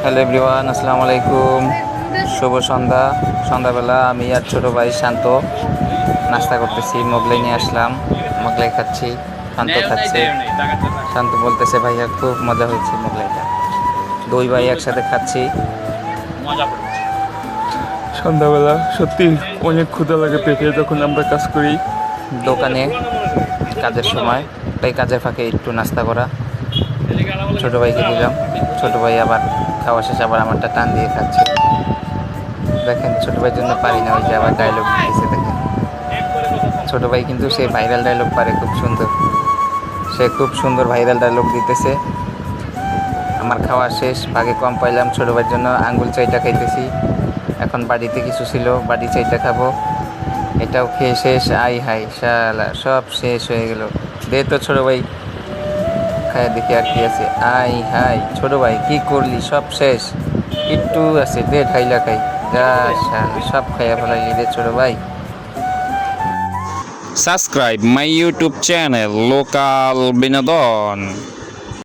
Hello everyone, আসসালামু আলাইকুম। শুভ সন্ধ্যাবেলা আমি আর ছোট ভাই শান্ত নাস্তা করতেছি। মোগলাই নিয়ে আসলাম, মোগলাই খাচ্ছি, শান্ত খাচ্ছে। শান্ত বলতেছে ভাইয়া খুব মজা হয়েছে মোগলাইটা। দুই ভাই একসাথে খাচ্ছি। সন্ধ্যাবেলা সত্যি অনেক ক্ষুধা লাগে পেটে যখন আমরা কাজ করি দোকানে কাজের সময়, তাই কাজের ফাঁকে একটু নাস্তা করা। ছোট ভাইকে দিলাম, ছোট ভাই আবার খাওয়া শেষে আবার আমারটা টান দিয়ে খাচ্ছে। দেখেন ছোট ভাইয়ের জন্য পারি না, ওই যে আবার ডায়লগ দিতেছে। দেখেন ছোট ভাই কিন্তু সে ভাইরাল ডায়লগ পারে খুব সুন্দর, সে খুব সুন্দর ভাইরাল ডায়লগ দিতেছে। আমার খাওয়া শেষ, ভাগে কম পাইলাম, ছোট ভাইয়ের জন্য আঙ্গুল চাইটা খাইতেছি। এখন বাড়িতে কিছু ছিল, বাড়ি চাইটা খাবো। এটাও খেয়ে শেষ। আই হাই শালা, সব শেষ হয়ে গেল। দে তো ছোট ভাই, খায় দেখি আর কি আছে। আই হাই ছোট ভাই কি করলি, সব শেষ, একটু আছে, দে ঢাইলা খাই। যা শালা, সব খাইয়া ফেলাইলি রে ছোট ভাই। Subscribe my YouTube channel Lokal Binodon.